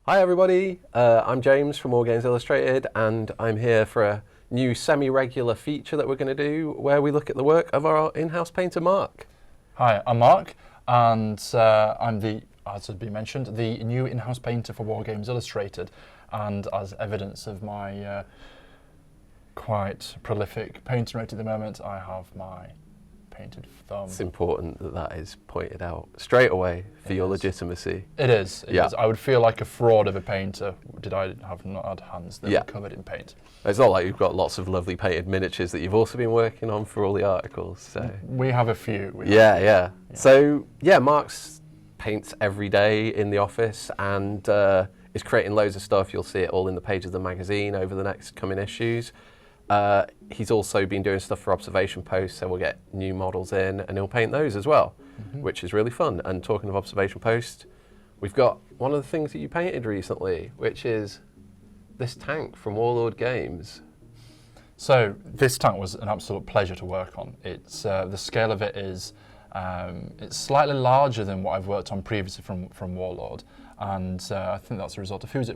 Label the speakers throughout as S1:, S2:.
S1: Hi everybody, I'm James from Wargames Illustrated, and I'm here for a new semi-regular feature that we're going to do where we look at the work of our in-house painter Marc.
S2: Hi, I'm Marc, and I'm the, as has been mentioned, the new in-house painter for Wargames Illustrated. And as evidence of my quite prolific painting rate at the moment, I have my painted thumb.
S1: It's important that that is pointed out straight away for your legitimacy.
S2: It is. It is. I would feel like a fraud of a painter did I have not had hands that were covered in paint.
S1: It's not like you've got lots of lovely painted miniatures that you've also been working on for all the articles. So
S2: we have a few.
S1: So Marc paints every day in the office and is creating loads of stuff. You'll see it all in the page of the magazine over the next coming issues. He's also been doing stuff for observation posts, so we'll get new models in and he'll paint those as well, which is really fun. And talking of observation posts, we've got one of the things that you painted recently, which is this tank from Warlord Games.
S2: So this tank was an absolute pleasure to work on. It's the scale of it is it's slightly larger than what I've worked on previously from Warlord, and I think that's a result of who's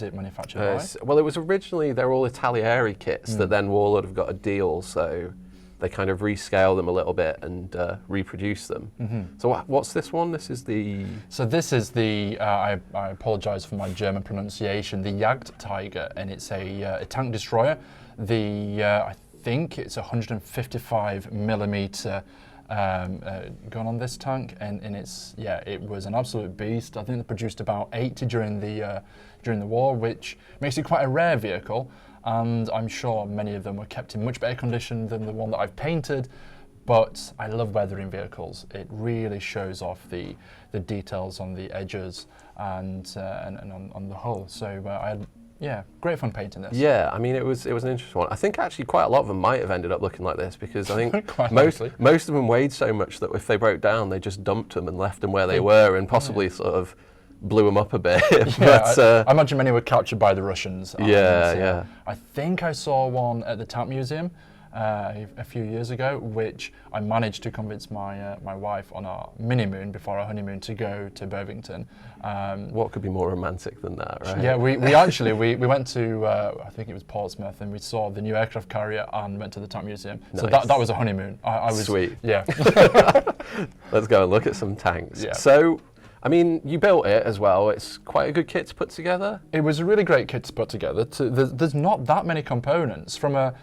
S2: it manufactured by?
S1: Well, it was originally, they're all Italieri kits that then Warlord have got a deal, so they kind of rescale them a little bit and reproduce them. So what's this one? This is the...
S2: So this is the, I apologise for my German pronunciation, the Jagdtiger, and it's a tank destroyer. I think it's 155 millimeter gun on this tank, and it was an absolute beast. I think they produced about 80 during the war, which makes it quite a rare vehicle, and I'm sure many of them were kept in much better condition than the one that I've painted. But I love weathering vehicles. It really shows off the details on the edges and on the hull. So great fun painting this.
S1: Yeah, I mean it was an interesting one. I think actually quite a lot of them might have ended up looking like this, because I think most of them weighed so much that if they broke down, they just dumped them and left them where they were, and possibly sort of blew them up a bit.
S2: I imagine many were captured by the Russians.
S1: I
S2: think I saw one at the Tank Museum a few years ago, which I managed to convince my wife on our mini-moon before our honeymoon to go to Bovington.
S1: What could be more romantic than that, right?
S2: Yeah, we actually went to I think it was Portsmouth, and we saw the new aircraft carrier and went to the Tank Museum. Nice. So that was a honeymoon. I was
S1: sweet.
S2: Yeah.
S1: Let's go and look at some tanks.
S2: Yeah.
S1: So, I mean, you built it as well. It's quite a good kit to put together.
S2: It was a really great kit to put together. There's not that many components. From a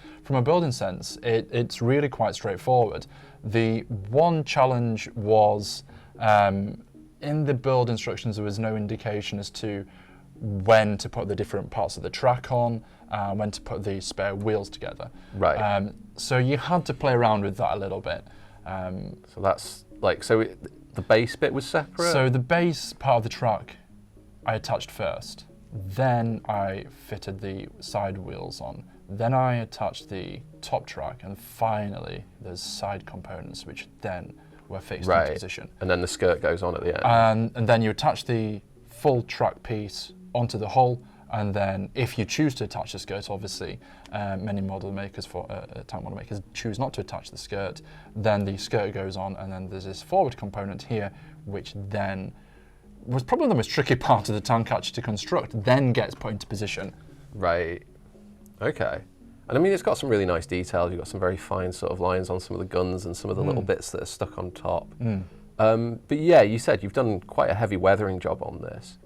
S2: building sense, it's really quite straightforward. The one challenge was in the build instructions, there was no indication as to when to put the different parts of the track on, when to put the spare wheels together.
S1: Right.
S2: So you had to play around with that a little bit.
S1: So that's like, the base bit was separate?
S2: So the base part of the track I attached first. Then I fitted the side wheels on. Then I attached the top track, and finally there's side components which then were fixed into position.
S1: And then the skirt goes on at the end.
S2: And then you attach the full track piece onto the hull, and then if you choose to attach the skirt, obviously many model makers, tank model makers, choose not to attach the skirt, then the skirt goes on, and then there's this forward component here, which then was probably the most tricky part of the tank actually to construct, then gets put into position.
S1: Right. Okay. And I mean, it's got some really nice details. You've got some very fine sort of lines on some of the guns and some of the little bits that are stuck on top. But yeah, you said you've done quite a heavy weathering job on this.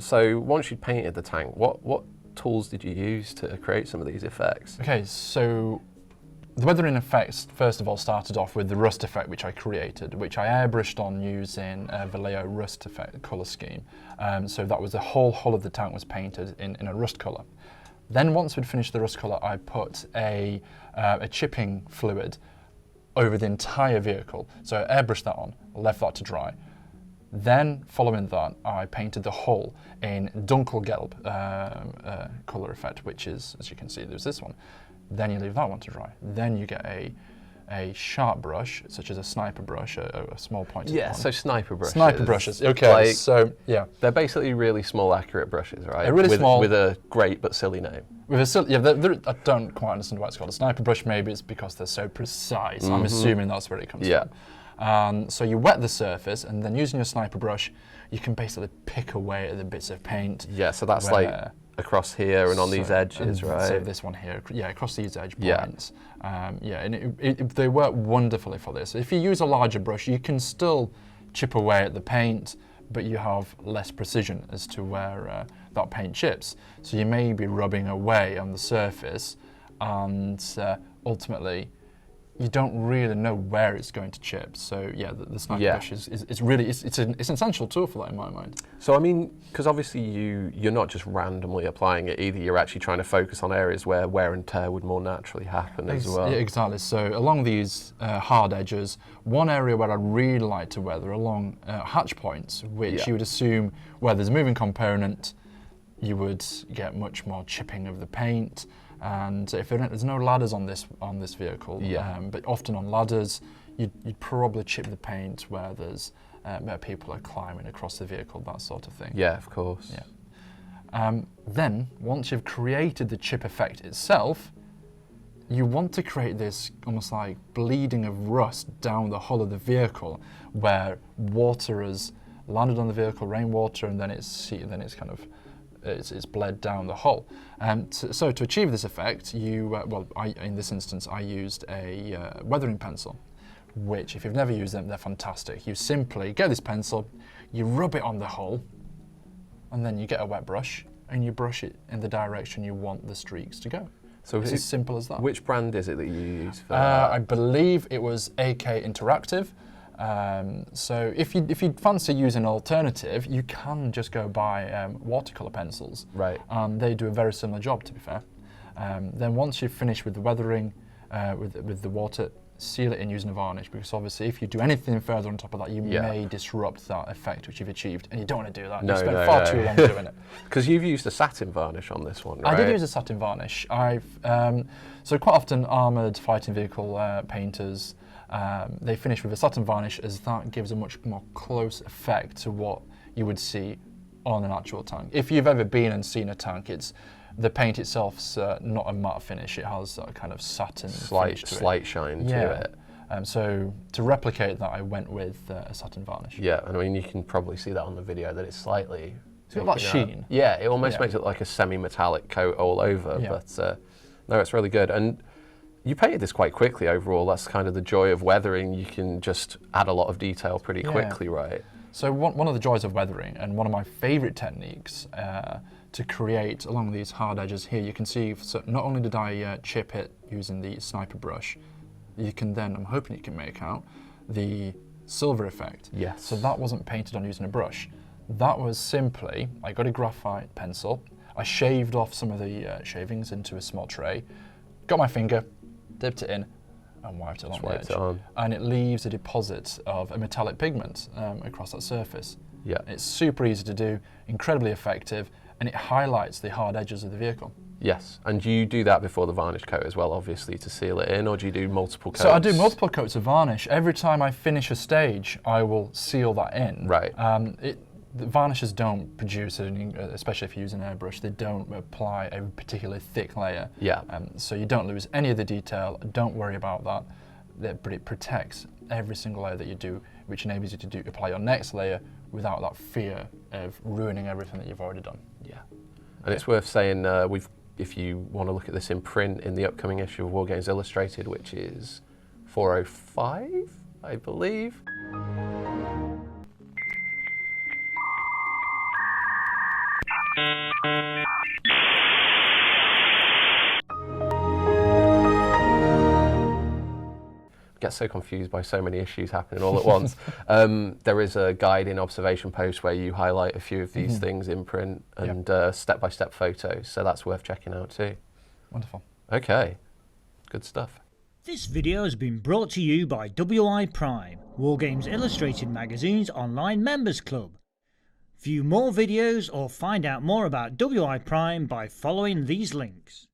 S1: So once you'd painted the tank, what tools did you use to create some of these effects?
S2: Okay, so the weathering effects, first of all, started off with the rust effect, which I created, which I airbrushed on using Vallejo rust effect colour scheme. So that was the whole hull of the tank was painted in a rust colour. Then once we'd finished the rust colour, I put a chipping fluid over the entire vehicle. So I airbrushed that on, left that to dry. Then, following that, I painted the hull in Dunkelgelb colour effect, which is, as you can see, there's this one. Then you leave that one to dry. Then you get a sharp brush, such as a sniper brush, a small pointed one.
S1: Yeah, so sniper brushes.
S2: Sniper brushes, okay, so yeah.
S1: They're basically really small, accurate brushes, right?
S2: They're really small.
S1: With a great but silly name.
S2: With a silly, yeah, I don't quite understand why it's called a sniper brush. Maybe it's because they're so precise. I'm assuming that's where it comes from. So you wet the surface, and then using your sniper brush, you can basically pick away at the bits of paint.
S1: Yeah, so that's like across here and on these edges, right?
S2: So this one here, yeah, across these edge points. Yeah, and they work wonderfully for this. If you use a larger brush, you can still chip away at the paint, but you have less precision as to where that paint chips. So you may be rubbing away on the surface, and ultimately, you don't really know where it's going to chip. So yeah, the sniper brush is really it's an essential tool for that in my mind.
S1: So I mean, because obviously you're not just randomly applying it either. You're actually trying to focus on areas where wear and tear would more naturally happen as well.
S2: Yeah, exactly. So along these hard edges, one area where I really like to weather along hatch points, which you would assume where there's a moving component, you would get much more chipping of the paint. And if there's no ladders on this vehicle, but often on ladders, you'd probably chip the paint where there's where people are climbing across the vehicle, that sort of thing.
S1: Yeah, of course.
S2: Yeah. Then once you've created the chip effect itself, you want to create this almost like bleeding of rust down the hull of the vehicle, where water has landed on the vehicle, rainwater, and then it's kind of it's bled down the hull. So to achieve this effect, in this instance, I used a weathering pencil, which if you've never used them, they're fantastic. You simply get this pencil, you rub it on the hull, and then you get a wet brush, and you brush it in the direction you want the streaks to go. So it's as simple as that.
S1: Which brand is it that you use for that?
S2: I believe it was AK Interactive. So if you fancy using an alternative, you can just go buy watercolor pencils.
S1: Right.
S2: They do a very similar job, to be fair. Then once you've finished with the weathering, with the water, seal it in using a varnish, because obviously if you do anything further on top of that, you may disrupt that effect which you've achieved, and you don't want to do that. You spent far too long doing it.
S1: Because you've used a satin varnish on this one, right?
S2: I did use a satin varnish. So quite often armoured fighting vehicle painters, they finish with a satin varnish, as that gives a much more close effect to what you would see on an actual tank. If you've ever been and seen a tank, the paint itself's not a matte finish. It has that kind of satin finish to it.
S1: Slight shine to it.
S2: So to replicate that, I went with a satin varnish.
S1: Yeah, and I mean you can probably see that on the video that it's slightly.
S2: It's got that sheen.
S1: Yeah, it almost makes it like a semi-metallic coat all over. Yeah. But no, it's really good. And you painted this quite quickly overall. That's kind of the joy of weathering. You can just add a lot of detail pretty quickly, right? So
S2: one of the joys of weathering, and one of my favourite techniques to create along these hard edges here, you can see, so not only did I chip it using the sniper brush, you can then, I'm hoping you can make out, the silver effect.
S1: Yes.
S2: So that wasn't painted on using a brush. That was simply, I got a graphite pencil, I shaved off some of the shavings into a small tray, got my finger, dipped it in, and wiped it along the edge. And it leaves a deposit of a metallic pigment across that surface.
S1: Yeah.
S2: It's super easy to do, incredibly effective, and it highlights the hard edges of the vehicle.
S1: Yes, and do you do that before the varnish coat as well, obviously, to seal it in, or do you do multiple coats?
S2: So I do multiple coats of varnish. Every time I finish a stage, I will seal that in.
S1: Right.
S2: The varnishes don't produce, especially if you use an airbrush, they don't apply a particularly thick layer.
S1: Yeah.
S2: So you don't lose any of the detail, don't worry about that. But it protects every single layer that you do, which enables you to apply your next layer without that fear of ruining everything that you've already done.
S1: Yeah. And it's worth saying, if you want to look at this in print in the upcoming issue of Wargames Illustrated, which is 405, I believe. Get so confused by so many issues happening all at once. There is a guide in observation post where you highlight a few of these things in print and step-by-step photos, so that's worth checking out too.
S2: Wonderful.
S1: Okay, good stuff.
S3: This video has been brought to you by WI Prime, Wargames Illustrated magazine's online members club. View more videos or find out more about WI Prime by following these links.